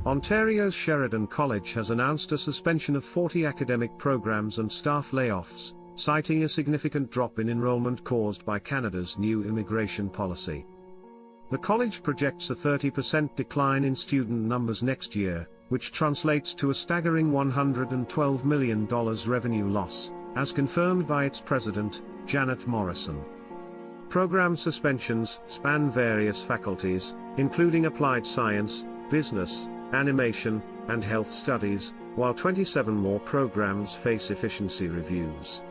Ontario's Sheridan College has announced a suspension of 40 academic programs and staff layoffs, citing a significant drop in enrollment caused by Canada's new immigration policy. The college projects a 30% decline in student numbers next year, which translates to a staggering $112 million revenue loss, as confirmed by its president, Janet Morrison. Program suspensions span various faculties, including applied science, business, animation, and health studies, while 27 more programs face efficiency reviews.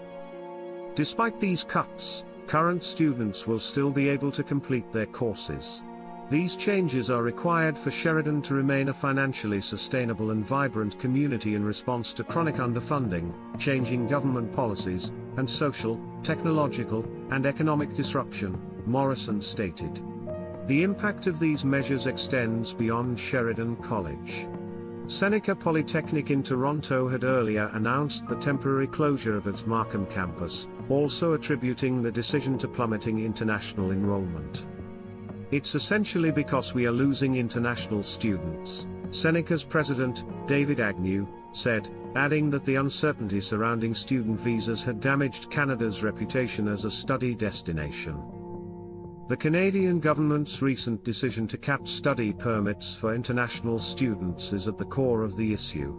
Despite these cuts, current students will still be able to complete their courses. These changes are required for Sheridan to remain a financially sustainable and vibrant community in response to chronic underfunding, changing government policies, and social, technological, and economic disruption, Morrison stated. The impact of these measures extends beyond Sheridan College. Seneca Polytechnic in Toronto had earlier announced the temporary closure of its Markham campus, also attributing the decision to plummeting international enrollment. "It's essentially because we are losing international students," Seneca's president, David Agnew, said, adding that the uncertainty surrounding student visas had damaged Canada's reputation as a study destination. The Canadian government's recent decision to cap study permits for international students is at the core of the issue.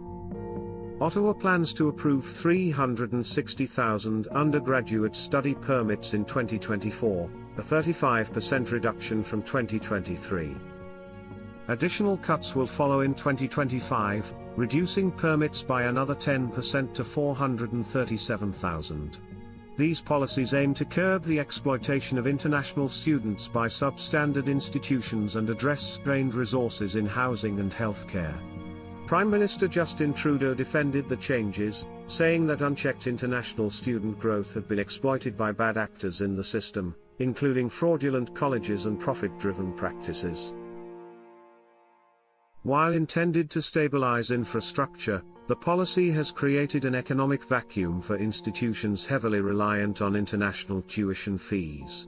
Ottawa plans to approve 360,000 undergraduate study permits in 2024, a 35% reduction from 2023. Additional cuts will follow in 2025, reducing permits by another 10% to 437,000. These policies aim to curb the exploitation of international students by substandard institutions and address strained resources in housing and healthcare. Prime Minister Justin Trudeau defended the changes, saying that unchecked international student growth had been exploited by bad actors in the system, including fraudulent colleges and profit-driven practices. While intended to stabilize infrastructure, the policy has created an economic vacuum for institutions heavily reliant on international tuition fees.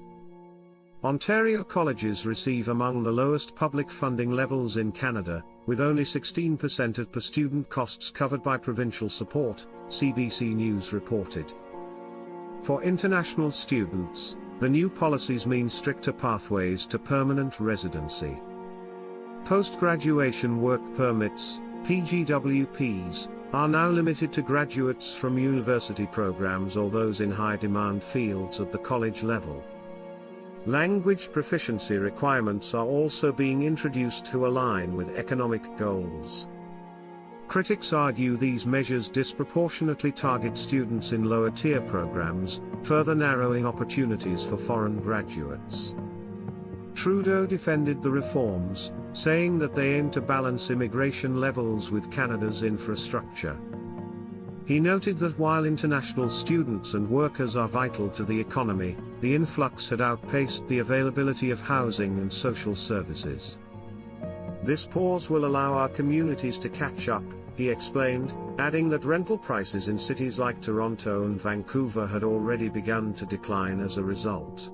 Ontario colleges receive among the lowest public funding levels in Canada, with only 16% of per-student costs covered by provincial support, CBC News reported. For international students, the new policies mean stricter pathways to permanent residency. Post-graduation work permits, PGWPs, are now limited to graduates from university programs or those in high-demand fields at the college level. Language proficiency requirements are also being introduced to align with economic goals. Critics argue these measures disproportionately target students in lower-tier programs, further narrowing opportunities for foreign graduates. Trudeau defended the reforms, saying that they aim to balance immigration levels with Canada's infrastructure. He noted that while international students and workers are vital to the economy, the influx had outpaced the availability of housing and social services. "This pause will allow our communities to catch up," he explained, adding that rental prices in cities like Toronto and Vancouver had already begun to decline as a result.